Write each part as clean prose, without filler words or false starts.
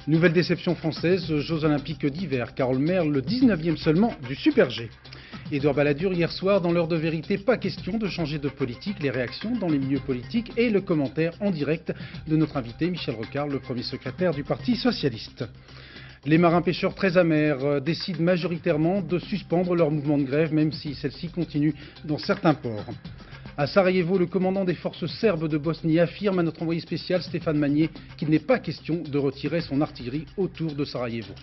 Nouvelle déception française, Jeux Olympiques d'hiver. Carole Merle, le 19e seulement du Super G. Édouard Balladur, hier soir, dans l'heure de vérité, pas question de changer de politique. Les réactions dans les milieux politiques et le commentaire en direct de notre invité Michel Rocard, le premier secrétaire du Parti Socialiste. Les marins-pêcheurs très amers décident majoritairement de suspendre leur mouvement de grève, même si celle-ci continue dans certains ports. À Sarajevo, le commandant des forces serbes de Bosnie affirme à notre envoyé spécial Stéphane Magnier qu'il n'est pas question de retirer son artillerie autour de Sarajevo.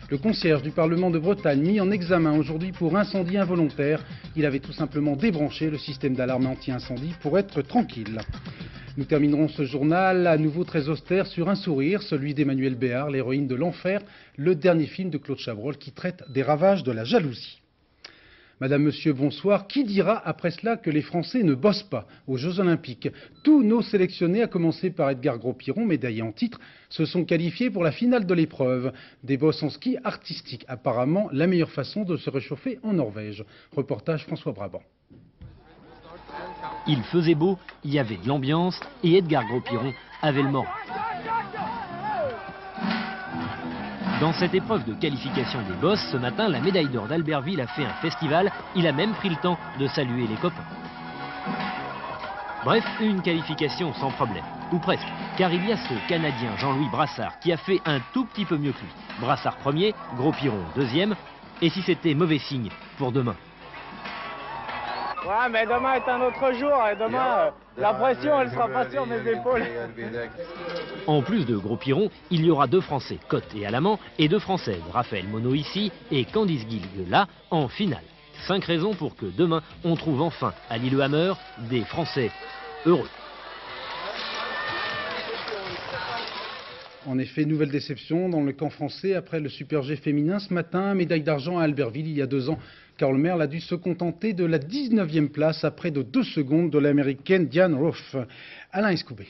Le concierge du Parlement de Bretagne mis en examen aujourd'hui pour incendie involontaire. Il avait tout simplement débranché le système d'alarme anti-incendie pour être tranquille. Nous terminerons ce journal à nouveau très austère sur un sourire, celui d'Emmanuelle Béard, l'héroïne de l'enfer, le dernier film de Claude Chabrol qui traite des ravages de la jalousie. Madame, Monsieur, bonsoir. Qui dira après cela que les Français ne bossent pas aux Jeux Olympiques? Tous nos sélectionnés, à commencer par Edgar Gros-Piron, médaillé en titre, se sont qualifiés pour la finale de l'épreuve. Des bosses en ski artistique, apparemment la meilleure façon de se réchauffer en Norvège. Reportage François Brabant. Il faisait beau, il y avait de l'ambiance et Edgar Gros-Piron avait le moral. Dans cette épreuve de qualification des bosses, ce matin, la médaille d'or d'Albertville a fait un festival. Il a même pris le temps de saluer les copains. Bref, une qualification sans problème, ou presque, car il y a ce Canadien Jean-Louis Brassard qui a fait un tout petit peu mieux que lui. Brassard premier, Gros-Piron deuxième, et si c'était mauvais signe pour demain? Ouais, mais demain est un autre jour, et demain, la pression, elle sera pas sur mes épaules. En plus de Gros-Piron, il y aura deux Français, Cotte et Alamand, et deux Françaises, Raphaël Monod ici et Candice Guilgue là, en finale. 5 raisons pour que demain, on trouve enfin à Lillehammer des Français heureux. En effet, nouvelle déception dans le camp français après le Super G féminin ce matin. Médaille d'argent à Albertville il y a 2 ans. Carole Merle a dû se contenter de la 19e place à près de 2 secondes de l'américaine Diane Roth. Alain Escoubet.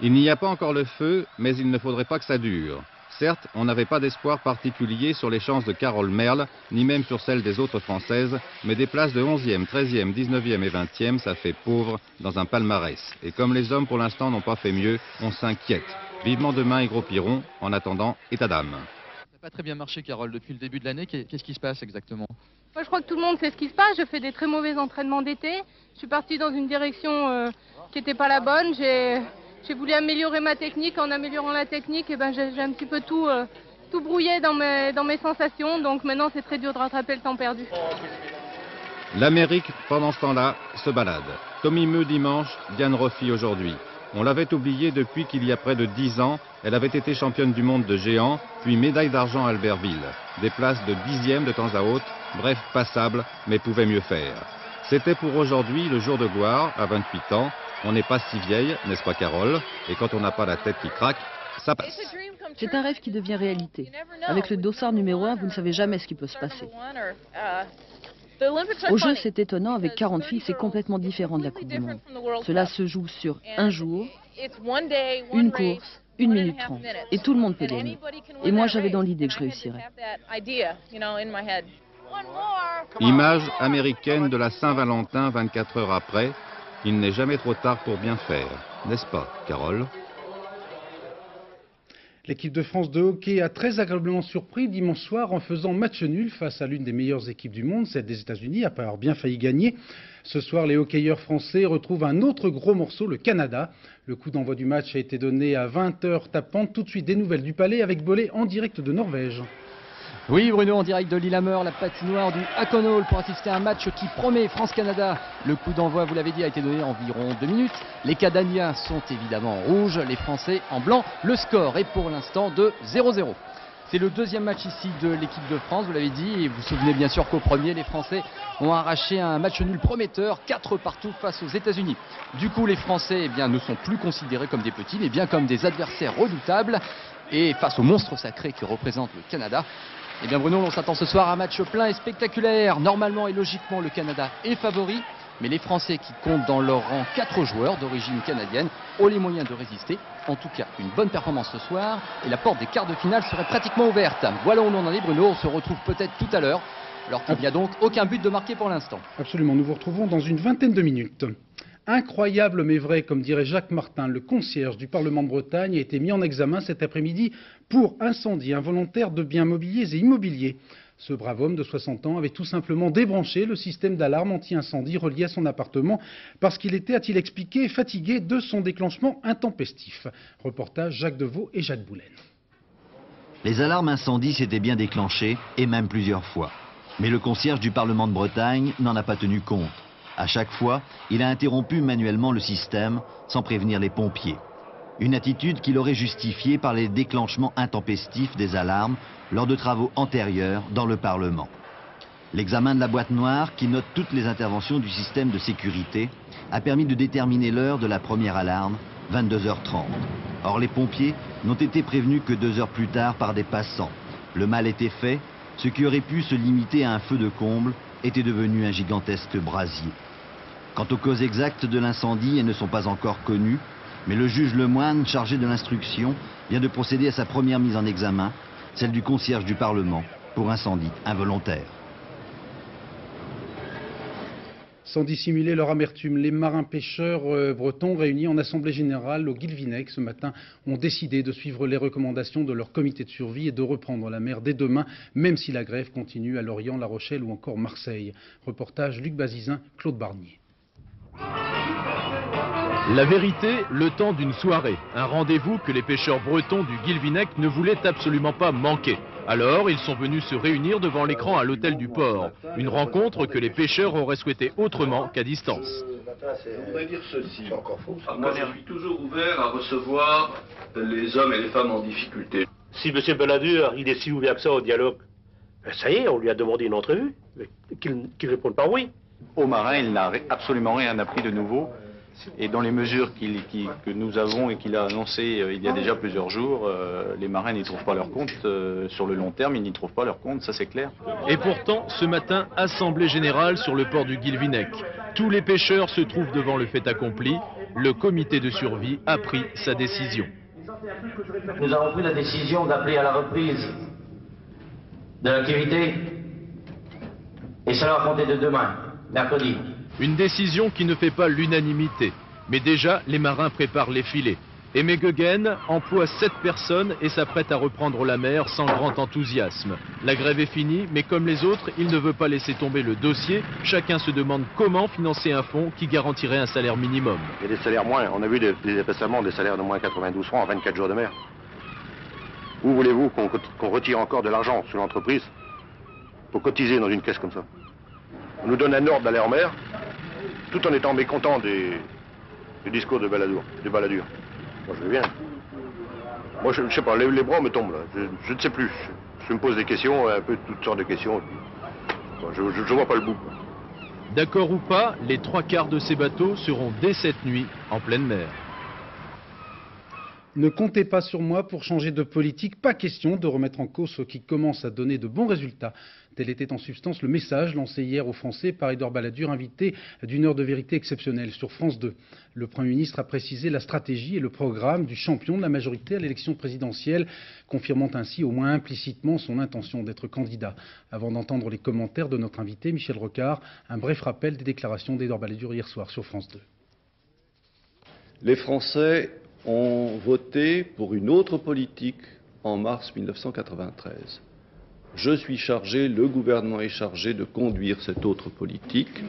Il n'y a pas encore le feu, mais il ne faudrait pas que ça dure. Certes, on n'avait pas d'espoir particulier sur les chances de Carole Merle, ni même sur celles des autres Françaises, mais des places de 11e, 13e, 19e et 20e, ça fait pauvre dans un palmarès. Et comme les hommes pour l'instant n'ont pas fait mieux, on s'inquiète. Vivement demain et Gros-Piron, en attendant, état d'âme. Ça n'a pas très bien marché, Carole, depuis le début de l'année. Qu'est-ce qui se passe exactement? Moi, je crois que tout le monde sait ce qui se passe. Je fais des très mauvais entraînements d'été. Je suis partie dans une direction qui n'était pas la bonne. J'ai voulu améliorer ma technique. En améliorant la technique, j'ai un petit peu tout brouillé dans mes sensations. Donc maintenant, c'est très dur de rattraper le temps perdu. L'Amérique, pendant ce temps-là, se balade. Tommy Meu dimanche, Diane Roffi aujourd'hui. On l'avait oublié depuis qu'il y a près de 10 ans. Elle avait été championne du monde de géant, puis médaille d'argent à Albertville. Des places de 10e de temps à autre, bref, passable, mais pouvait mieux faire. C'était pour aujourd'hui le jour de gloire, à 28 ans. On n'est pas si vieille, n'est-ce pas Carole? Et quand on n'a pas la tête qui craque, ça passe. C'est un rêve qui devient réalité. Avec le dossard numéro 1, vous ne savez jamais ce qui peut se passer. Au jeu, c'est étonnant, avec 40 filles, c'est complètement différent de la Coupe du Monde. Cela se joue sur un jour, une course, 1 minute 30. Et tout le monde peut gagner. Et moi, j'avais dans l'idée que je réussirais. Image américaine de la Saint-Valentin 24 heures après. Il n'est jamais trop tard pour bien faire, n'est-ce pas, Carole? L'équipe de France de hockey a très agréablement surpris dimanche soir en faisant match nul face à l'une des meilleures équipes du monde, celle des États-Unis, après avoir bien failli gagner. Ce soir, les hockeyeurs français retrouvent un autre gros morceau, le Canada. Le coup d'envoi du match a été donné à 20h tapante. Tout de suite, des nouvelles du Palais avec Bollet en direct de Norvège. Oui, Bruno, en direct de Lillehammer, la patinoire du Hakon Hall pour assister à un match qui promet France-Canada. Le coup d'envoi, vous l'avez dit, a été donné environ 2 minutes. Les Canadiens sont évidemment en rouge, les Français en blanc. Le score est pour l'instant de 0-0. C'est le deuxième match ici de l'équipe de France, vous l'avez dit, et vous vous souvenez bien sûr qu'au premier, les Français ont arraché un match nul prometteur, 4 partout face aux États-Unis. Du coup, les Français ne sont plus considérés comme des petits, mais bien comme des adversaires redoutables. Et face au monstre sacré que représente le Canada, Bruno, on s'attend ce soir à un match plein et spectaculaire. Normalement et logiquement, le Canada est favori. Mais les Français qui comptent dans leur rang 4 joueurs d'origine canadienne ont les moyens de résister. En tout cas, une bonne performance ce soir et la porte des quarts de finale serait pratiquement ouverte. Voilà où on en est, Bruno. On se retrouve peut-être tout à l'heure, alors qu'il n'y a donc aucun but de marqué pour l'instant. Absolument, nous vous retrouvons dans une vingtaine de minutes. Incroyable mais vrai, comme dirait Jacques Martin, le concierge du Parlement de Bretagne a été mis en examen cet après-midi pour incendie involontaire de biens mobiliers et immobiliers. Ce brave homme de 60 ans avait tout simplement débranché le système d'alarme anti-incendie relié à son appartement parce qu'il était, a-t-il expliqué, fatigué de son déclenchement intempestif. Reportage Jacques Deveau et Jacques Boulaine. Les alarmes incendie s'étaient bien déclenchées, et même plusieurs fois. Mais le concierge du Parlement de Bretagne n'en a pas tenu compte. À chaque fois, il a interrompu manuellement le système sans prévenir les pompiers. Une attitude qu'il aurait justifiée par les déclenchements intempestifs des alarmes lors de travaux antérieurs dans le Parlement. L'examen de la boîte noire, qui note toutes les interventions du système de sécurité, a permis de déterminer l'heure de la première alarme, 22h30. Or, les pompiers n'ont été prévenus que 2 heures plus tard par des passants. Le mal était fait, ce qui aurait pu se limiter à un feu de comble était devenu un gigantesque brasier. Quant aux causes exactes de l'incendie, elles ne sont pas encore connues, mais le juge Lemoine, chargé de l'instruction, vient de procéder à sa première mise en examen, celle du concierge du Parlement, pour incendie involontaire. Sans dissimuler leur amertume, les marins-pêcheurs bretons réunis en assemblée générale au Guilvinec ce matin ont décidé de suivre les recommandations de leur comité de survie et de reprendre la mer dès demain, même si la grève continue à Lorient, La Rochelle ou encore Marseille. Reportage Luc Bazizin, Claude Barnier. La vérité, le temps d'une soirée. Un rendez-vous que les pêcheurs bretons du Guilvinec ne voulaient absolument pas manquer. Alors, ils sont venus se réunir devant l'écran à l'hôtel du port. Une rencontre que les pêcheurs auraient souhaité autrement qu'à distance. Je voudrais dire ceci. Moi, je suis toujours ouvert à recevoir les hommes et les femmes en difficulté. Si M. Balladur, il est si ouvert que ça au dialogue, ben ça y est, on lui a demandé une entrevue. Qu'il réponde par oui. Au marin, il n'a absolument rien appris de nouveau. Et dans les mesures que nous avons et qu'il a annoncées il y a déjà plusieurs jours, les marins n'y trouvent pas leur compte. Sur le long terme, ils n'y trouvent pas leur compte, ça c'est clair. Et pourtant, ce matin, assemblée générale sur le port du Guilvinec. Tous les pêcheurs se trouvent devant le fait accompli. Le comité de survie a pris sa décision. Nous avons pris la décision d'appeler à la reprise de l'activité. Et cela va compter de demain, mercredi. Une décision qui ne fait pas l'unanimité. Mais déjà, les marins préparent les filets. Aimé Gueguen emploie 7 personnes et s'apprête à reprendre la mer sans grand enthousiasme. La grève est finie, mais comme les autres, il ne veut pas laisser tomber le dossier. Chacun se demande comment financer un fonds qui garantirait un salaire minimum. Il y a des salaires moins. On a vu récemment des salaires de moins 92 francs en 24 jours de mer. Où voulez-vous qu'on retire encore de l'argent sur l'entreprise pour cotiser dans une caisse comme ça? On nous donne un ordre d'aller en mer, tout en étant mécontent du discours de Balladur. Moi, je veux bien. Moi, je ne sais pas, les bras me tombent, là. Je ne sais plus. Je me pose des questions, un peu toutes sortes de questions. Je ne vois pas le bout. D'accord ou pas, les 3/4 de ces bateaux seront dès cette nuit en pleine mer. Ne comptez pas sur moi pour changer de politique, pas question de remettre en cause ce qui commence à donner de bons résultats. Tel était en substance le message lancé hier aux Français par Édouard Balladur, invité d'une heure de vérité exceptionnelle sur France 2. Le Premier ministre a précisé la stratégie et le programme du champion de la majorité à l'élection présidentielle, confirmant ainsi au moins implicitement son intention d'être candidat. Avant d'entendre les commentaires de notre invité Michel Rocard, un bref rappel des déclarations d'Édouard Balladur hier soir sur France 2. Les Français ont voté pour une autre politique en mars 1993. Je suis chargé, le gouvernement est chargé de conduire cette autre politique.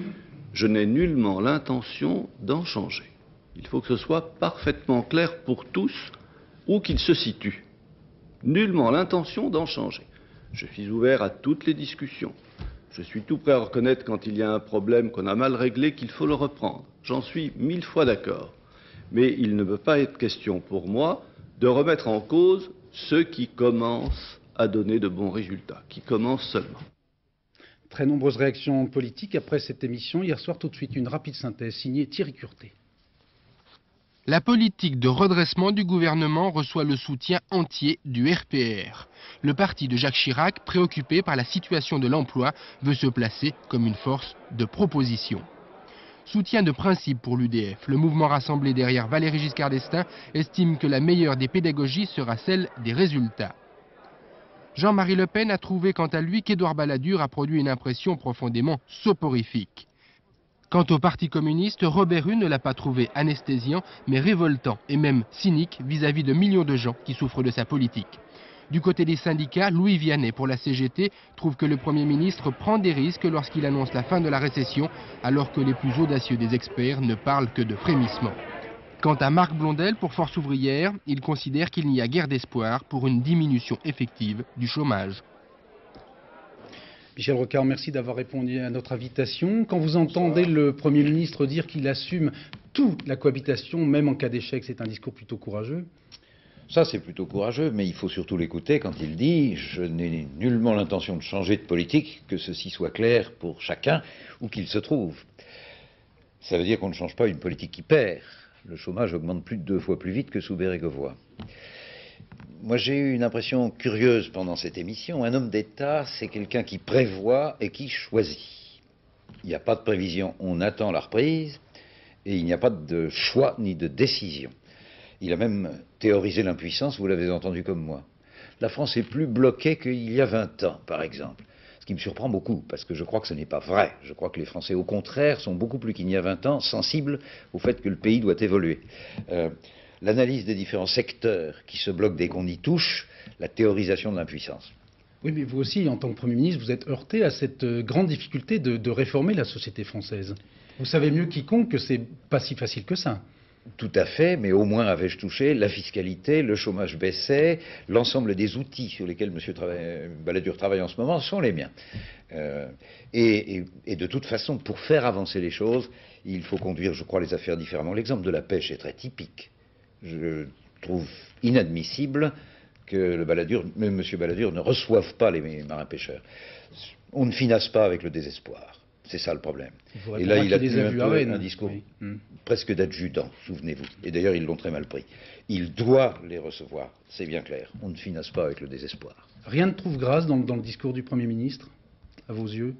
Je n'ai nullement l'intention d'en changer. Il faut que ce soit parfaitement clair pour tous où qu'il se situe. Nullement l'intention d'en changer. Je suis ouvert à toutes les discussions. Je suis tout prêt à reconnaître quand il y a un problème qu'on a mal réglé qu'il faut le reprendre. J'en suis 1000 fois d'accord. Mais il ne peut pas être question pour moi de remettre en cause ceux qui commencent à donner de bons résultats, qui commencent seulement. Très nombreuses réactions politiques après cette émission. Hier soir, tout de suite, une rapide synthèse signée Thierry Curté. La politique de redressement du gouvernement reçoit le soutien entier du RPR. Le parti de Jacques Chirac, préoccupé par la situation de l'emploi, veut se placer comme une force de proposition. Soutien de principe pour l'UDF. Le mouvement rassemblé derrière Valéry Giscard d'Estaing estime que la meilleure des pédagogies sera celle des résultats. Jean-Marie Le Pen a trouvé quant à lui qu'Édouard Balladur a produit une impression profondément soporifique. Quant au Parti communiste, Robert Hue ne l'a pas trouvé anesthésiant, mais révoltant et même cynique vis-à-vis de millions de gens qui souffrent de sa politique. Du côté des syndicats, Louis Vianney pour la CGT trouve que le Premier ministre prend des risques lorsqu'il annonce la fin de la récession, alors que les plus audacieux des experts ne parlent que de frémissement. Quant à Marc Blondel pour Force ouvrière, il considère qu'il n'y a guère d'espoir pour une diminution effective du chômage. Michel Rocard, merci d'avoir répondu à notre invitation. Quand vous entendez le Premier ministre dire qu'il assume toute la cohabitation, même en cas d'échec, c'est un discours plutôt courageux? Ça, c'est plutôt courageux, mais il faut surtout l'écouter quand il dit « Je n'ai nullement l'intention de changer de politique, que ceci soit clair pour chacun, où qu'il se trouve ». Ça veut dire qu'on ne change pas une politique qui perd. Le chômage augmente plus de 2 fois plus vite que sous Bérégovoy. Moi, j'ai eu une impression curieuse pendant cette émission. Un homme d'État, c'est quelqu'un qui prévoit et qui choisit. Il n'y a pas de prévision, on attend la reprise, et il n'y a pas de choix ni de décision. Il a même théorisé l'impuissance, vous l'avez entendu comme moi. La France est plus bloquée qu'il y a 20 ans, par exemple. Ce qui me surprend beaucoup, parce que je crois que ce n'est pas vrai. Je crois que les Français, au contraire, sont beaucoup plus qu'il y a 20 ans sensibles au fait que le pays doit évoluer. L'analyse des différents secteurs qui se bloquent dès qu'on y touche, la théorisation de l'impuissance. Oui, mais vous aussi, en tant que Premier ministre, vous êtes heurté à cette grande difficulté de réformer la société française. Vous savez mieux quiconque que c'est pas si facile que ça. Tout à fait, mais au moins avais-je touché la fiscalité, le chômage baissait, l'ensemble des outils sur lesquels M. Balladur travaille en ce moment sont les miens. Et de toute façon, pour faire avancer les choses, il faut conduire, je crois, les affaires différemment. L'exemple de la pêche est très typique. Je trouve inadmissible que M. Balladur ne reçoive pas les marins-pêcheurs. On ne finasse pas avec le désespoir. C'est ça le problème. Et là, il a tenu un discours presque d'adjudant, souvenez-vous. Et d'ailleurs, ils l'ont très mal pris. Il doit les recevoir, c'est bien clair. On ne finance pas avec le désespoir. Rien ne trouve grâce dans le discours du Premier ministre, à vos yeux?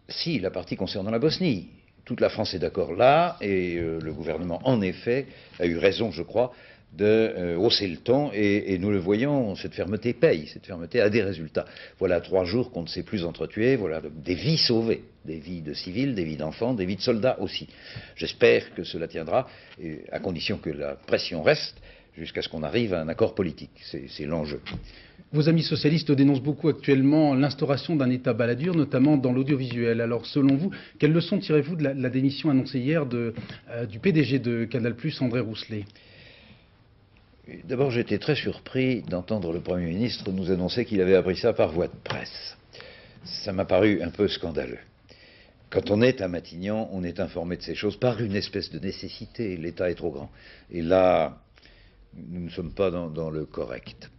Si, la partie concernant la Bosnie. Toute la France est d'accord là, et le gouvernement, en effet, a eu raison, je crois, de hausser le ton, et nous le voyons, cette fermeté paye, cette fermeté a des résultats. Voilà 3 jours qu'on ne s'est plus entretués, voilà des vies sauvées, des vies de civils, des vies d'enfants, des vies de soldats aussi. J'espère que cela tiendra, à condition que la pression reste, jusqu'à ce qu'on arrive à un accord politique. C'est l'enjeu. Vos amis socialistes dénoncent beaucoup actuellement l'instauration d'un État Balladur, notamment dans l'audiovisuel. Alors, selon vous, quelles leçons tirez-vous de la démission annoncée hier du PDG de Canal+, André Rousselet? D'abord, j'étais très surpris d'entendre le Premier ministre nous annoncer qu'il avait appris ça par voie de presse. Ça m'a paru un peu scandaleux. Quand on est à Matignon, on est informé de ces choses par une espèce de nécessité. L'État est trop grand. Et là, nous ne sommes pas dans le correct.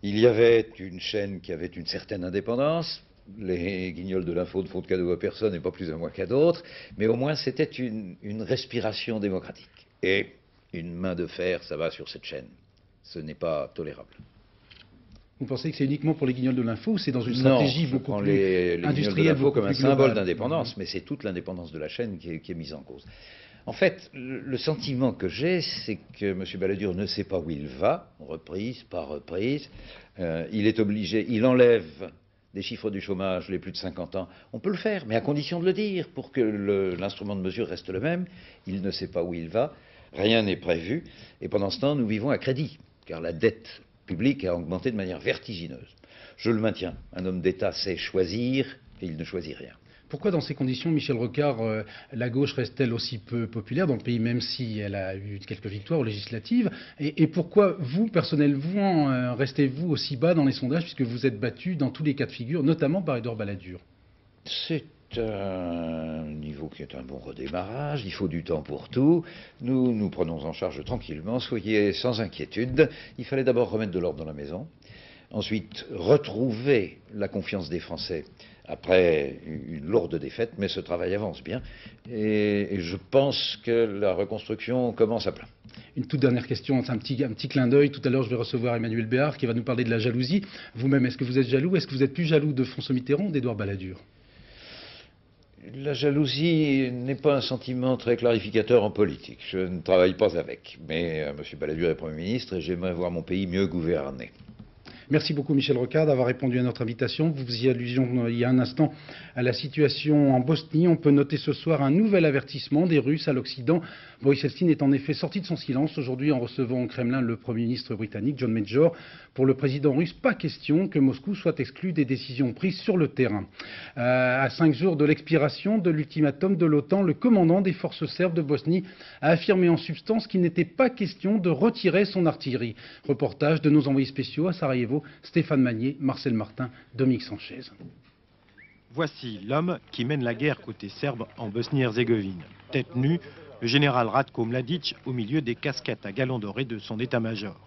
Il y avait une chaîne qui avait une certaine indépendance. Les guignols de l'info ne font de cadeaux à personne et pas plus à moi qu'à d'autres. Mais au moins, c'était une respiration démocratique. Et une main de fer, ça va sur cette chaîne. Ce n'est pas tolérable. Vous pensez que c'est uniquement pour les guignols de l'info ou c'est dans une stratégie beaucoup plus les industrielle, beaucoup comme un symbole d'indépendance, mais c'est toute l'indépendance de la chaîne qui est mise en cause. En fait, le sentiment que j'ai, c'est que M. Balladur ne sait pas où il va, reprise par reprise. Il est obligé, il enlève des chiffres du chômage les plus de 50 ans. On peut le faire, mais à condition de le dire, pour que l'instrument de mesure reste le même. Il ne sait pas où il va. Rien n'est prévu, et pendant ce temps, nous vivons à crédit, car la dette publique a augmenté de manière vertigineuse. Je le maintiens, un homme d'État sait choisir, et il ne choisit rien. Pourquoi, dans ces conditions, Michel Rocard, la gauche reste-t-elle aussi peu populaire dans le pays, même si elle a eu quelques victoires aux législatives? Et pourquoi, vous, personnellement, restez-vous aussi bas dans les sondages, puisque vous êtes battu dans tous les cas de figure, notamment par Édouard Balladur? C'est un niveau qui est un bon redémarrage, il faut du temps pour tout, nous nous prenons en charge tranquillement, soyez sans inquiétude. Il fallait d'abord remettre de l'ordre dans la maison, ensuite retrouver la confiance des Français après une lourde défaite, mais ce travail avance bien, et je pense que la reconstruction commence à plein. Une toute dernière question, c'est un petit clin d'œil. Tout à l'heure, je vais recevoir Emmanuel Béard qui va nous parler de la jalousie. Vous-même, est-ce que vous êtes jaloux? Est-ce que vous êtes plus jaloux de François Mitterrand ou d'Édouard Balladur? La jalousie n'est pas un sentiment très clarificateur en politique. Je ne travaille pas avec. Mais M. Balladur est Premier ministre et j'aimerais voir mon pays mieux gouverné. Merci beaucoup Michel Rocard d'avoir répondu à notre invitation. Vous faisiez allusion il y a un instant à la situation en Bosnie. On peut noter ce soir un nouvel avertissement des Russes à l'Occident. Boris Eltsine est en effet sorti de son silence aujourd'hui en recevant au Kremlin le Premier ministre britannique John Major. Pour le président russe, pas question que Moscou soit exclu des décisions prises sur le terrain. À 5 jours de l'expiration de l'ultimatum de l'OTAN, le commandant des forces serbes de Bosnie a affirmé en substance qu'il n'était pas question de retirer son artillerie. Reportage de nos envoyés spéciaux à Sarajevo, Stéphane Magnier, Marcel Martin, Dominique Sanchez. Voici l'homme qui mène la guerre côté serbe en Bosnie-Herzégovine. Tête nue, le général Ratko Mladic au milieu des casquettes à galons dorés de son état-major.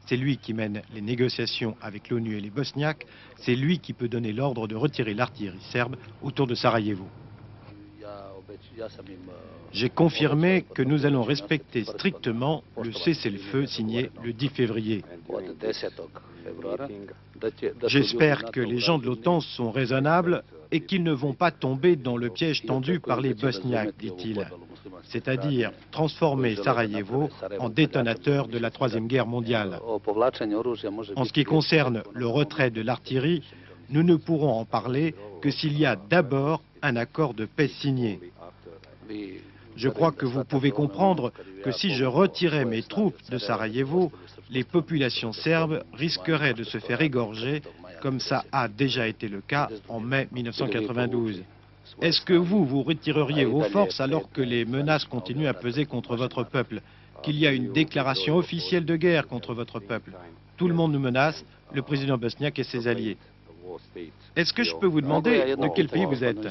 C'est lui qui mène les négociations avec l'ONU et les Bosniaques. C'est lui qui peut donner l'ordre de retirer l'artillerie serbe autour de Sarajevo. J'ai confirmé que nous allons respecter strictement le cessez-le-feu signé le 10 février. J'espère que les gens de l'OTAN sont raisonnables et qu'ils ne vont pas tomber dans le piège tendu par les Bosniaques, dit-il. C'est-à-dire transformer Sarajevo en détonateur de la Troisième Guerre mondiale. En ce qui concerne le retrait de l'artillerie, nous ne pourrons en parler que s'il y a d'abord un accord de paix signé. Je crois que vous pouvez comprendre que si je retirais mes troupes de Sarajevo, les populations serbes risqueraient de se faire égorger, comme ça a déjà été le cas en mai 1992. Est-ce que vous retireriez vos forces alors que les menaces continuent à peser contre votre peuple, qu'il y a une déclaration officielle de guerre contre votre peuple? Tout le monde nous menace, le président bosniaque et ses alliés. Est-ce que je peux vous demander de quel pays vous êtes?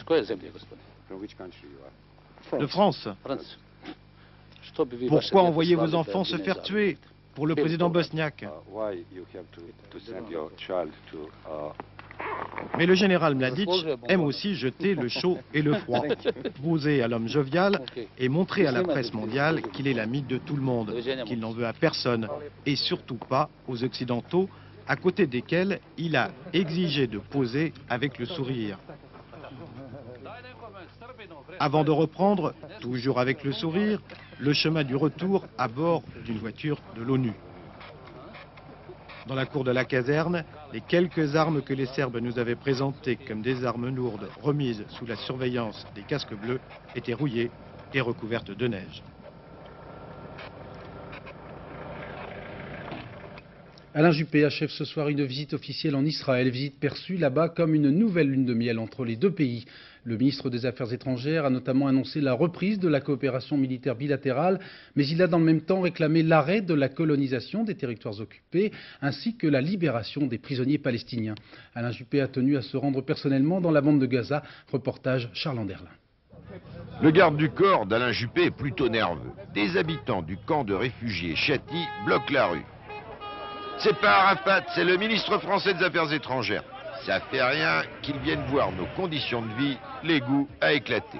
De France. Pourquoi envoyer vos enfants se faire tuer pour le président bosniaque? Mais le général Mladic aime aussi jeter le chaud et le froid, brouser à l'homme jovial et montrer à la presse mondiale qu'il est l'ami de tout le monde, qu'il n'en veut à personne, et surtout pas aux Occidentaux, à côté desquels il a exigé de poser avec le sourire. Avant de reprendre, toujours avec le sourire, le chemin du retour à bord d'une voiture de l'ONU. Dans la cour de la caserne, les quelques armes que les Serbes nous avaient présentées comme des armes lourdes remises sous la surveillance des casques bleus étaient rouillées et recouvertes de neige. Alain Juppé achève ce soir une visite officielle en Israël, visite perçue là-bas comme une nouvelle lune de miel entre les deux pays. Le ministre des Affaires étrangères a notamment annoncé la reprise de la coopération militaire bilatérale, mais il a dans le même temps réclamé l'arrêt de la colonisation des territoires occupés, ainsi que la libération des prisonniers palestiniens. Alain Juppé a tenu à se rendre personnellement dans la bande de Gaza. Reportage Charles Anderlin. Le garde du corps d'Alain Juppé est plutôt nerveux. Des habitants du camp de réfugiés Chati bloquent la rue. C'est pas Arafat, c'est le ministre français des Affaires étrangères. Ça fait rien qu'ils viennent voir nos conditions de vie, l'égout a éclaté.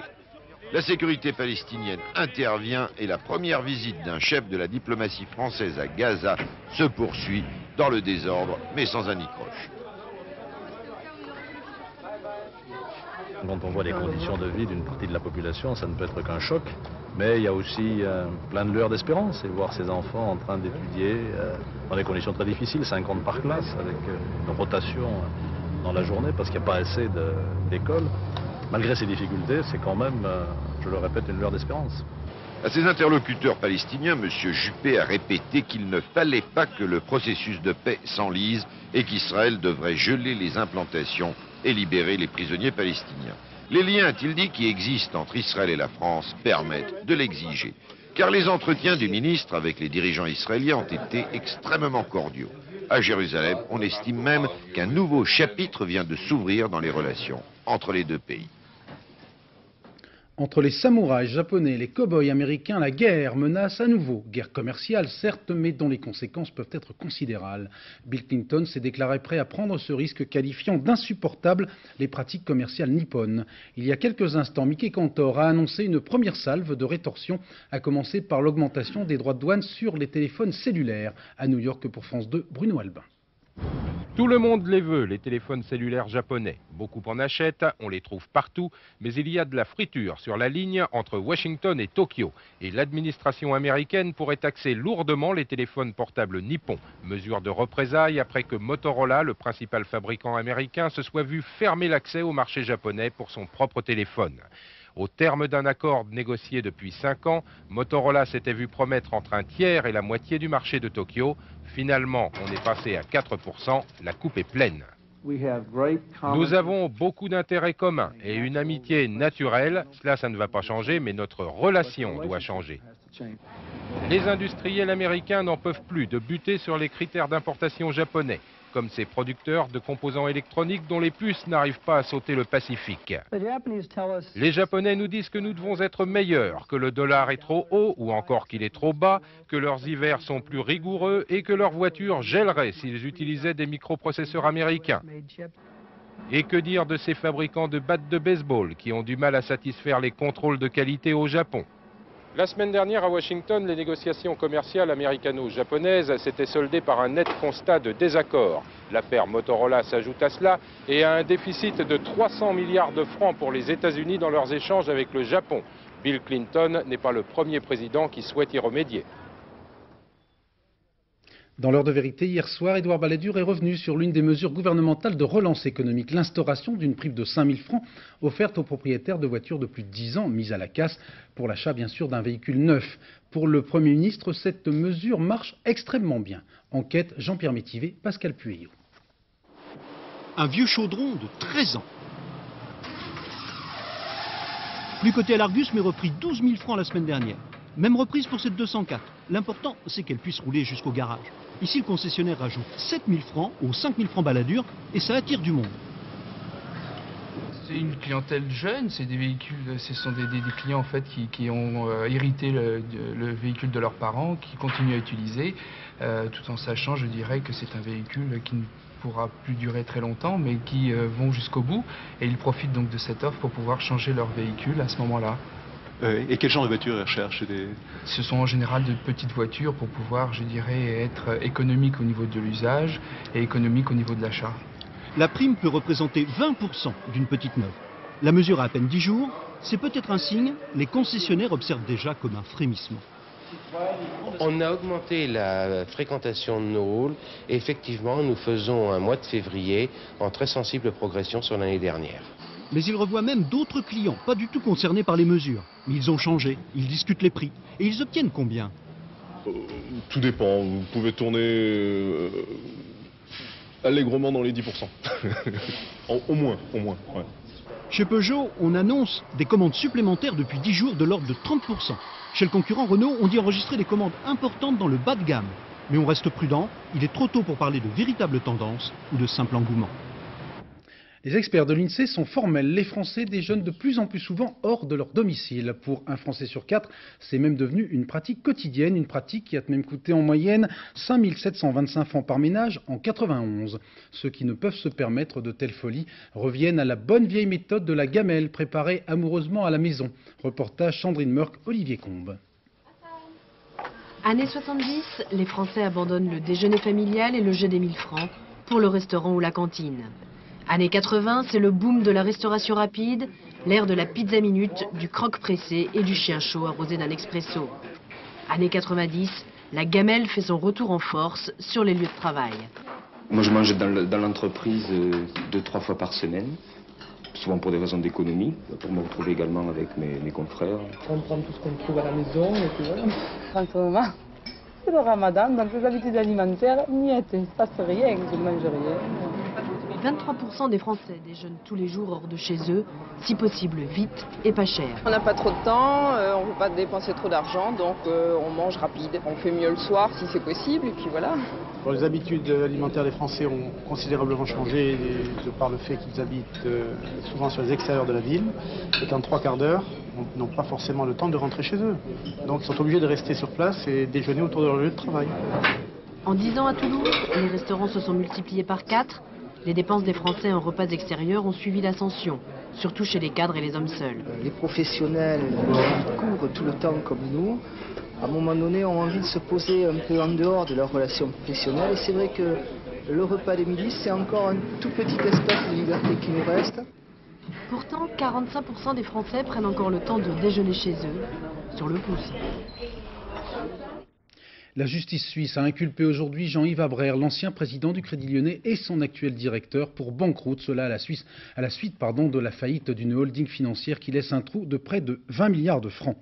La sécurité palestinienne intervient et la première visite d'un chef de la diplomatie française à Gaza se poursuit dans le désordre, mais sans anicroche. Quand on voit les conditions de vie d'une partie de la population, ça ne peut être qu'un choc. Mais il y a aussi plein de lueurs d'espérance. Et voir ces enfants en train d'étudier dans des conditions très difficiles, 50 par classe, avec une rotation dans la journée, parce qu'il n'y a pas assez d'écoles. Malgré ces difficultés, c'est quand même, je le répète, une lueur d'espérance. À ses interlocuteurs palestiniens, M. Juppé a répété qu'il ne fallait pas que le processus de paix s'enlise et qu'Israël devrait geler les implantations et libérer les prisonniers palestiniens. Les liens, a-t-il dit, qui existent entre Israël et la France permettent de l'exiger. Car les entretiens du ministre avec les dirigeants israéliens ont été extrêmement cordiaux. À Jérusalem, on estime même qu'un nouveau chapitre vient de s'ouvrir dans les relations entre les deux pays. Entre les samouraïs japonais et les cow-boys américains, la guerre menace à nouveau. Guerre commerciale, certes, mais dont les conséquences peuvent être considérables. Bill Clinton s'est déclaré prêt à prendre ce risque, qualifiant d'insupportables les pratiques commerciales nippones. Il y a quelques instants, Mickey Cantor a annoncé une première salve de rétorsion, à commencer par l'augmentation des droits de douane sur les téléphones cellulaires. À New York pour France 2, Bruno Albin. Tout le monde les veut, les téléphones cellulaires japonais. Beaucoup en achètent, on les trouve partout, mais il y a de la friture sur la ligne entre Washington et Tokyo. Et l'administration américaine pourrait taxer lourdement les téléphones portables nippons. Mesure de représailles après que Motorola, le principal fabricant américain, se soit vu fermer l'accès au marché japonais pour son propre téléphone. Au terme d'un accord négocié depuis 5 ans, Motorola s'était vu promettre entre un tiers et la moitié du marché de Tokyo. Finalement, on est passé à 4%, la coupe est pleine. Nous avons beaucoup d'intérêts communs et une amitié naturelle. Cela, ça ne va pas changer, mais notre relation doit changer. Les industriels américains n'en peuvent plus de buter sur les critères d'importation japonais, comme ces producteurs de composants électroniques dont les puces n'arrivent pas à sauter le Pacifique. Les Japonais nous disent que nous devons être meilleurs, que le dollar est trop haut ou encore qu'il est trop bas, que leurs hivers sont plus rigoureux et que leurs voitures gèleraient s'ils utilisaient des microprocesseurs américains. Et que dire de ces fabricants de battes de baseball qui ont du mal à satisfaire les contrôles de qualité au Japon? La semaine dernière à Washington, les négociations commerciales américano-japonaises s'étaient soldées par un net constat de désaccord. L'affaire Motorola s'ajoute à cela et à un déficit de 300 milliards de francs pour les États-Unis dans leurs échanges avec le Japon. Bill Clinton n'est pas le premier président qui souhaite y remédier. Dans l'heure de vérité, hier soir, Édouard Balladur est revenu sur l'une des mesures gouvernementales de relance économique, l'instauration d'une prime de 5 000 francs offerte aux propriétaires de voitures de plus de 10 ans mises à la casse pour l'achat bien sûr d'un véhicule neuf. Pour le Premier ministre, cette mesure marche extrêmement bien. Enquête Jean-Pierre Métivé, Pascal Pueyo. Un vieux chaudron de 13 ans. Plus coté à l'Argus, mais repris 12 000 francs la semaine dernière. Même reprise pour cette 204. L'important, c'est qu'elle puisse rouler jusqu'au garage. Ici, le concessionnaire rajoute 7 000 francs aux 5 000 francs Balladur et ça attire du monde. C'est une clientèle jeune, c'est des véhicules, ce sont des clients en fait qui ont hérité le véhicule de leurs parents, qui continuent à utiliser, tout en sachant, je dirais, que c'est un véhicule qui ne pourra plus durer très longtemps, mais qui vont jusqu'au bout. Et ils profitent donc de cette offre pour pouvoir changer leur véhicule à ce moment-là. Et quel genre de voitures ils recherchent? Ce sont en général de petites voitures pour pouvoir, je dirais, être économiques au niveau de l'usage et économiques au niveau de l'achat. La prime peut représenter 20% d'une petite neuve. La mesure a à peine 10 jours, c'est peut-être un signe, les concessionnaires observent déjà comme un frémissement. On a augmenté la fréquentation de nos halls et effectivement nous faisons un mois de février en très sensible progression sur l'année dernière. Mais ils revoient même d'autres clients, pas du tout concernés par les mesures. Mais ils ont changé, ils discutent les prix. Et ils obtiennent combien? Tout dépend, vous pouvez tourner allègrement dans les 10%. au moins, ouais. Chez Peugeot, on annonce des commandes supplémentaires depuis 10 jours de l'ordre de 30%. Chez le concurrent Renault, on dit enregistrer des commandes importantes dans le bas de gamme. Mais on reste prudent, il est trop tôt pour parler de véritables tendances ou de simple engouement. Les experts de l'INSEE sont formels. Les Français déjeunent de plus en plus souvent hors de leur domicile. Pour un Français sur 4, c'est même devenu une pratique quotidienne, une pratique qui a même coûté en moyenne 5 725 francs par ménage en 91. Ceux qui ne peuvent se permettre de telles folies reviennent à la bonne vieille méthode de la gamelle, préparée amoureusement à la maison. Reportage Sandrine Merck, Olivier Combe. Années 70, les Français abandonnent le déjeuner familial et le jeu des 1000 francs pour le restaurant ou la cantine. Années 80, c'est le boom de la restauration rapide, l'ère de la pizza minute, du croque pressé et du chien chaud arrosé d'un expresso. Années 90, la gamelle fait son retour en force sur les lieux de travail. Moi je mange dans l'entreprise 2-3 fois par semaine, souvent pour des raisons d'économie, pour me retrouver également avec mes confrères. On prend tout ce qu'on trouve à la maison et puis voilà. En ce moment, c'est le ramadan, donc les habitudes alimentaires, il ne se passe rien, je ne mange rien. 23% des Français déjeunent tous les jours hors de chez eux, si possible vite et pas cher. On n'a pas trop de temps, on ne veut pas dépenser trop d'argent, donc on mange rapide. On fait mieux le soir si c'est possible, et puis voilà. Bon, les habitudes alimentaires des Français ont considérablement changé de par le fait qu'ils habitent souvent sur les extérieurs de la ville et qu'en 3 quarts d'heure, n'ont pas forcément le temps de rentrer chez eux. Donc ils sont obligés de rester sur place et déjeuner autour de leur lieu de travail. En 10 ans à Toulouse, les restaurants se sont multipliés par 4. Les dépenses des Français en repas extérieurs ont suivi l'ascension, surtout chez les cadres et les hommes seuls. Les professionnels qui courent tout le temps comme nous, à un moment donné, ont envie de se poser un peu en dehors de leur relation professionnelle. Et c'est vrai que Le repas des midis, c'est encore un tout petit espace de liberté qui nous reste. Pourtant, 45% des Français prennent encore le temps de déjeuner chez eux, sur le pouce. La justice suisse a inculpé aujourd'hui Jean-Yves Abraire, l'ancien président du Crédit Lyonnais et son actuel directeur, pour banqueroute, cela à la suite de la faillite d'une holding financière qui laisse un trou de près de 20 milliards de francs.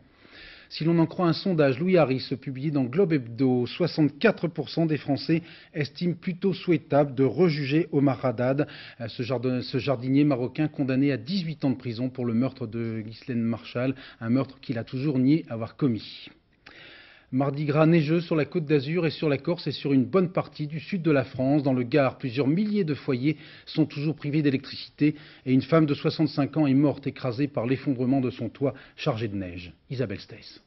Si l'on en croit un sondage Louis Harris publié dans Globe Hebdo, 64% des Français estiment plutôt souhaitable de rejuger Omar Haddad, ce jardinier marocain condamné à 18 ans de prison pour le meurtre de Ghislaine Marshall, un meurtre qu'il a toujours nié avoir commis. Mardi gras neigeux sur la Côte d'Azur et sur la Corse et sur une bonne partie du sud de la France. Dans le Gard, plusieurs milliers de foyers sont toujours privés d'électricité et une femme de 65 ans est morte écrasée par l'effondrement de son toit chargé de neige. Isabelle Staes.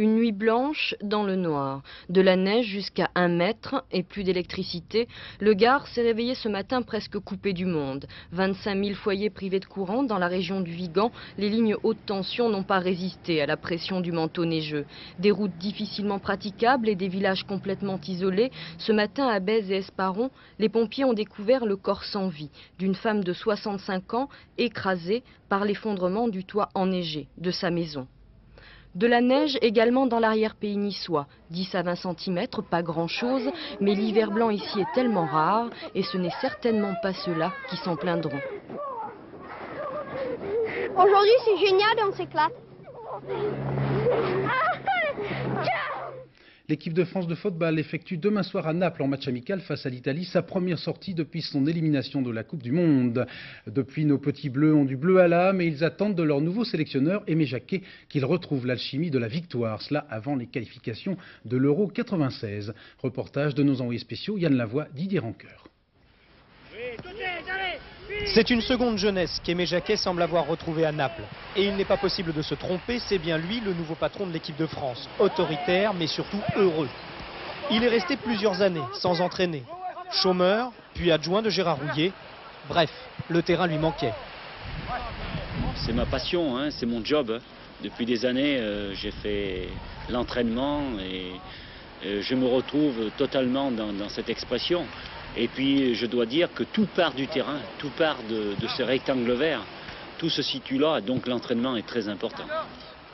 Une nuit blanche dans le noir, de la neige jusqu'à 1 mètre et plus d'électricité. Le Gard s'est réveillé ce matin presque coupé du monde. 25 000 foyers privés de courant dans la région du Vigan. Les lignes haute tension n'ont pas résisté à la pression du manteau neigeux. Des routes difficilement praticables et des villages complètement isolés. Ce matin à Bèze et Esparon, les pompiers ont découvert le corps sans vie d'une femme de 65 ans écrasée par l'effondrement du toit enneigé de sa maison. De la neige également dans l'arrière-pays niçois, 10 à 20 cm, pas grand-chose, mais l'hiver blanc ici est tellement rare et ce n'est certainement pas ceux-là qui s'en plaindront. Aujourd'hui c'est génial et on s'éclate. L'équipe de France de football effectue demain soir à Naples en match amical face à l'Italie sa première sortie depuis son élimination de la Coupe du Monde. Depuis, nos petits bleus ont du bleu à l'âme et ils attendent de leur nouveau sélectionneur Aimé Jacquet qu'il retrouve l'alchimie de la victoire. Cela avant les qualifications de l'Euro 96. Reportage de nos envoyés spéciaux Yann Lavoie, Didier Rancoeur. C'est une seconde jeunesse qu'Aimé Jacquet semble avoir retrouvée à Naples. Et il n'est pas possible de se tromper, c'est bien lui le nouveau patron de l'équipe de France. Autoritaire, mais surtout heureux. Il est resté plusieurs années sans entraîner. Chômeur, puis adjoint de Gérard Rouillet. Bref, le terrain lui manquait. C'est ma passion, hein, c'est mon job. Depuis des années, j'ai fait l'entraînement et je me retrouve totalement dans cette expression. Et puis je dois dire que tout part du terrain, tout part de ce rectangle vert. Tout se situe là, donc l'entraînement est très important.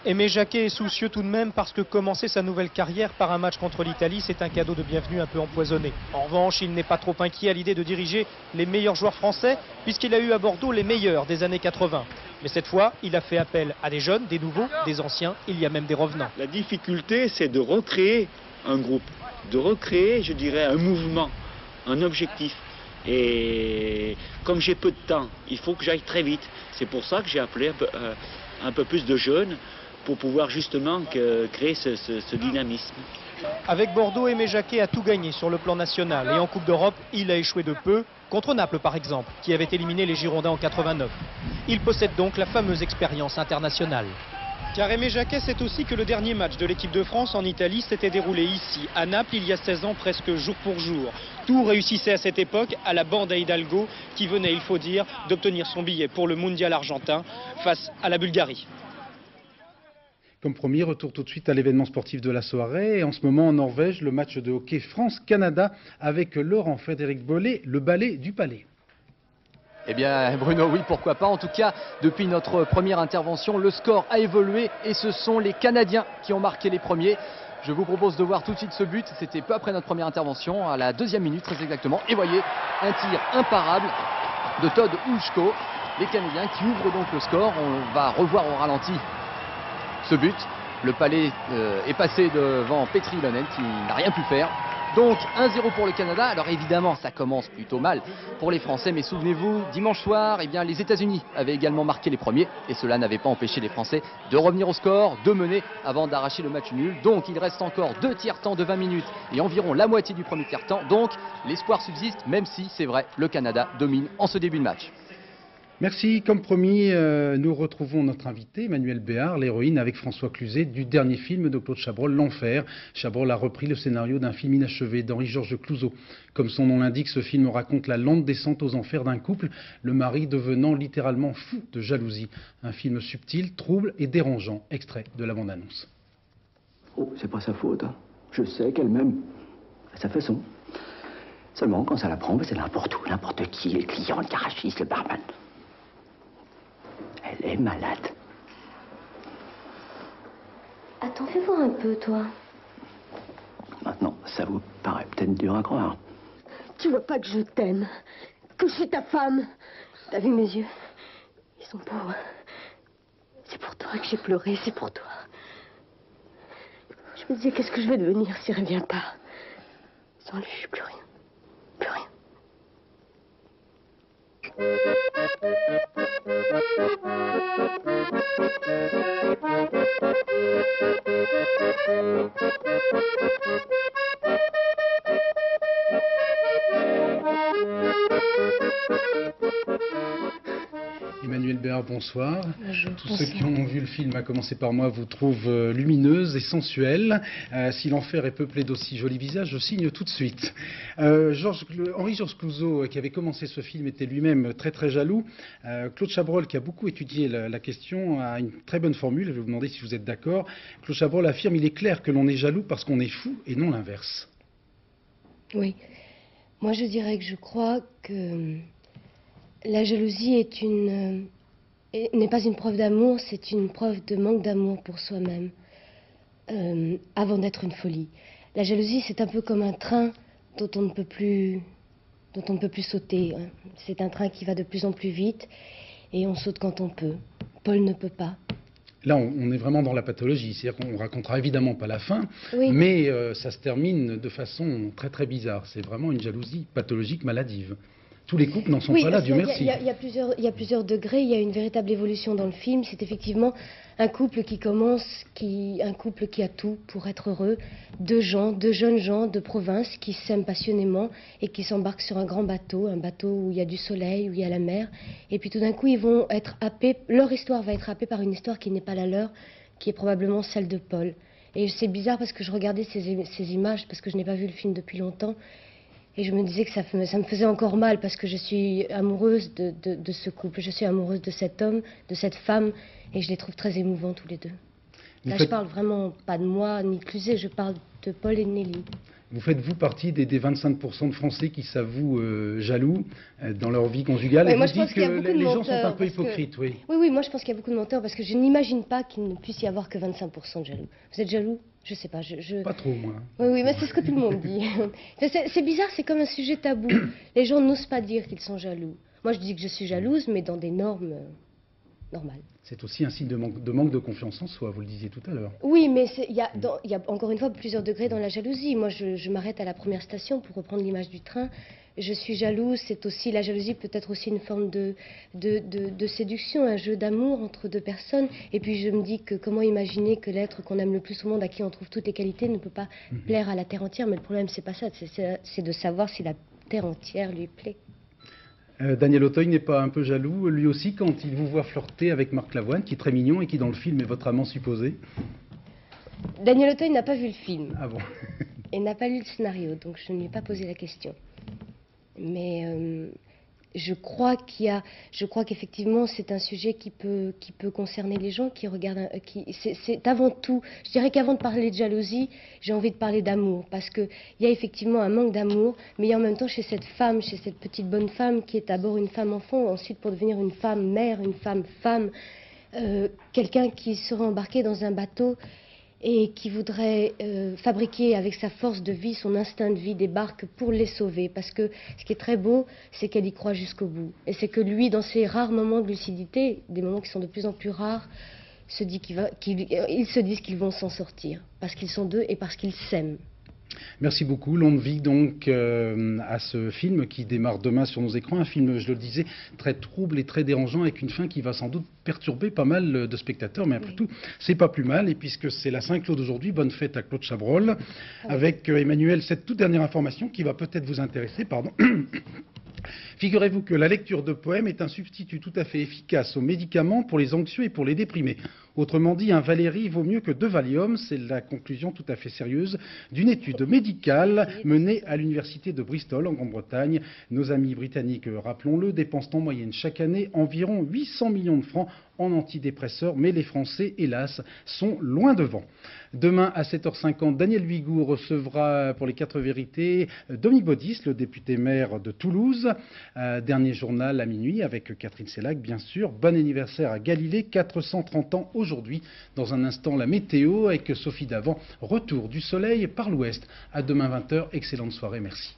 Aimé Jacquet est soucieux tout de même parce que commencer sa nouvelle carrière par un match contre l'Italie, c'est un cadeau de bienvenue un peu empoisonné. En revanche, il n'est pas trop inquiet à l'idée de diriger les meilleurs joueurs français, puisqu'il a eu à Bordeaux les meilleurs des années 80. Mais cette fois, il a fait appel à des jeunes, des nouveaux, des anciens, il y a même des revenants. La difficulté, c'est de recréer un groupe, de recréer, je dirais, un mouvement, un objectif. Et comme j'ai peu de temps, il faut que j'aille très vite. C'est pour ça que j'ai appelé un peu plus de jeunes pour pouvoir justement créer ce dynamisme. Avec Bordeaux, Aimé Jacquet a tout gagné sur le plan national. Et en Coupe d'Europe, il a échoué de peu, contre Naples par exemple, qui avait éliminé les Girondins en 89. Il possède donc la fameuse expérience internationale. Car Aimé Jacquet sait aussi que le dernier match de l'équipe de France en Italie s'était déroulé ici, à Naples, il y a 16 ans, presque jour pour jour. Tout réussissait à cette époque à la bande à Hidalgo, qui venait, il faut dire, d'obtenir son billet pour le mondial argentin face à la Bulgarie. Comme promis, retour tout de suite à l'événement sportif de la soirée. Et en ce moment en Norvège, le match de hockey France-Canada avec Laurent-Frédéric Bollet, le ballet du Palais. Eh bien Bruno, oui, pourquoi pas. En tout cas, depuis notre première intervention, le score a évolué et ce sont les Canadiens qui ont marqué les premiers. Je vous propose de voir tout de suite ce but. C'était peu après notre première intervention, à la 2e minute très exactement. Et voyez, un tir imparable de Todd Ulshko. Les Canadiens qui ouvrent donc le score. On va revoir au ralenti ce but. Le Palais est passé devant Petri Lonen qui n'a rien pu faire. Donc 1-0 pour le Canada. Alors évidemment, ça commence plutôt mal pour les Français. Mais souvenez-vous, dimanche soir, eh bien, les États-Unis avaient également marqué les premiers. Et cela n'avait pas empêché les Français de revenir au score, de mener avant d'arracher le match nul. Donc il reste encore 2 tiers-temps de 20 minutes et environ la moitié du premier tiers-temps. Donc l'espoir subsiste, même si c'est vrai, le Canada domine en ce début de match. Merci. Comme promis, nous retrouvons notre invité, Emmanuelle Béard, l'héroïne avec François Cluzet du dernier film de Claude Chabrol, L'Enfer. Chabrol a repris le scénario d'un film inachevé d'Henri-Georges Clouzot. Comme son nom l'indique, ce film raconte la lente descente aux enfers d'un couple, le mari devenant littéralement fou de jalousie. Un film subtil, trouble et dérangeant. Extrait de la bande-annonce. Oh, c'est pas sa faute. Hein. Je sais qu'elle m'aime à sa façon. Seulement, quand ça la prend, c'est n'importe où, n'importe qui, le client, le garagiste, le barman. Elle est malade. Attends, fais voir un peu, toi. Maintenant, ça vous paraît peut-être dur à croire. Tu vois pas que je t'aime, que je suis ta femme. T'as vu mes yeux? Ils sont pauvres. C'est pour toi que j'ai pleuré, c'est pour toi. Je me disais, qu'est-ce que je vais devenir s'il revient pas? Sans lui, je suis plus rien. Plus rien. Emmanuelle Béard, bonsoir. Bonjour. Tous ceux qui ont vu le film, à commencer par moi, vous trouvent lumineuse et sensuelle. Si l'enfer est peuplé d'aussi jolis visages, je signe tout de suite. Henri-Georges Clouzot, qui avait commencé ce film, était lui-même très très jaloux. Claude Chabrol, qui a beaucoup étudié la question, a une très bonne formule. Je vais vous demander si vous êtes d'accord. Claude Chabrol affirme: il est clair que l'on est jaloux parce qu'on est fou et non l'inverse. Oui. Moi, je dirais que je crois que la jalousie n'est pas une preuve d'amour, c'est une preuve de manque d'amour pour soi-même, avant d'être une folie. La jalousie, c'est un peu comme un train dont on ne peut plus sauter. C'est un train qui va de plus en plus vite et on saute quand on peut. Paul ne peut pas. Là, on est vraiment dans la pathologie. C'est-à-dire qu'on racontera évidemment pas la fin, oui, mais ça se termine de façon très très bizarre. C'est vraiment une jalousie pathologique, maladive. Tous les couples n'en sont pas là, Dieu merci. Il y a plusieurs degrés, il y a une véritable évolution dans le film. C'est effectivement un couple qui un couple qui a tout pour être heureux. Deux jeunes gens de province qui s'aiment passionnément et qui s'embarquent sur un grand bateau, un bateau où il y a du soleil, où il y a la mer. Et puis tout d'un coup, ils vont être happés, leur histoire va être happée par une histoire qui n'est pas la leur, qui est probablement celle de Paul. Et c'est bizarre parce que je regardais ces images, parce que je n'ai pas vu le film depuis longtemps. Et je me disais que ça me faisait encore mal parce que je suis amoureuse de ce couple. Je suis amoureuse de cet homme, de cette femme, et je les trouve très émouvants tous les deux. Là, je parle vraiment pas de moi ni de Cluzet, je parle de Paul et de Nelly. Vous faites-vous partie des 25% de Français qui s'avouent jaloux dans leur vie conjugale? Et vous dites que les gens sont un peu hypocrites, oui. Oui, moi je pense qu'il y a beaucoup de menteurs parce que je n'imagine pas qu'il ne puisse y avoir que 25% de jaloux. Vous êtes jaloux? Je sais pas. Pas trop, moi. Oui, mais c'est ce que tout le monde dit. C'est bizarre, c'est comme un sujet tabou. Les gens n'osent pas dire qu'ils sont jaloux. Moi je dis que je suis jalouse, mais dans des normes normales. C'est aussi un signe de manque de confiance en soi, vous le disiez tout à l'heure. Oui, mais il y a encore une fois plusieurs degrés dans la jalousie. Moi, je m'arrête à la première station pour reprendre l'image du train. Je suis jalouse, c'est aussi, la jalousie peut être aussi une forme de séduction, un jeu d'amour entre deux personnes. Et puis je me dis que comment imaginer que l'être qu'on aime le plus au monde, à qui on trouve toutes les qualités, ne peut pas plaire à la terre entière. Mais le problème, c'est pas ça, c'est de savoir si la terre entière lui plaît. Daniel Auteuil n'est pas un peu jaloux, lui aussi, quand il vous voit flirter avec Marc Lavoine, qui est très mignon et qui, dans le film, est votre amant supposé? Daniel Auteuil n'a pas vu le film. Ah bon? Et n'a pas lu le scénario, donc je ne lui ai pas posé la question. Mais je crois qu'effectivement c'est un sujet qui peut concerner les gens qui regardent. C'est avant tout, je dirais qu'avant de parler de jalousie, j'ai envie de parler d'amour, parce que il y a effectivement un manque d'amour, mais il y a en même temps chez cette femme, chez cette petite bonne femme qui est d'abord une femme enfant, ensuite pour devenir une femme mère, une femme femme, quelqu'un qui serait embarqué dans un bateau et qui voudrait fabriquer avec sa force de vie, son instinct de vie, des barques pour les sauver. Parce que ce qui est très beau, c'est qu'elle y croit jusqu'au bout. Et c'est que lui, dans ses rares moments de lucidité, des moments qui sont de plus en plus rares, ils se disent qu'ils vont s'en sortir. Parce qu'ils sont deux et parce qu'ils s'aiment. Merci beaucoup. Longue vie donc à ce film qui démarre demain sur nos écrans. Un film, je le disais, très trouble et très dérangeant, avec une fin qui va sans doute perturber pas mal de spectateurs. Mais après tout, c'est pas plus mal. Et puisque c'est la Saint-Claude aujourd'hui, bonne fête à Claude Chabrol. Avec Emmanuel, cette toute dernière information qui va peut-être vous intéresser. Pardon. Figurez-vous que la lecture de poèmes est un substitut tout à fait efficace aux médicaments pour les anxieux et pour les déprimés. Autrement dit, un Valérie vaut mieux que 2 Valium, c'est la conclusion tout à fait sérieuse d'une étude médicale menée à l'université de Bristol en Grande-Bretagne. Nos amis britanniques, rappelons-le, dépensent en moyenne chaque année environ 800 millions de francs en antidépresseurs, mais les Français, hélas, sont loin devant. Demain à 7h50, Daniel Vigou recevra pour les 4 vérités Dominique Baudis, le député maire de Toulouse. Dernier journal à minuit avec Catherine Sellac, bien sûr. Bon anniversaire à Galilée, 430 ans aujourd'hui. Dans un instant, la météo avec Sophie Davant. Retour du soleil par l'ouest. À demain 20h. Excellente soirée, merci.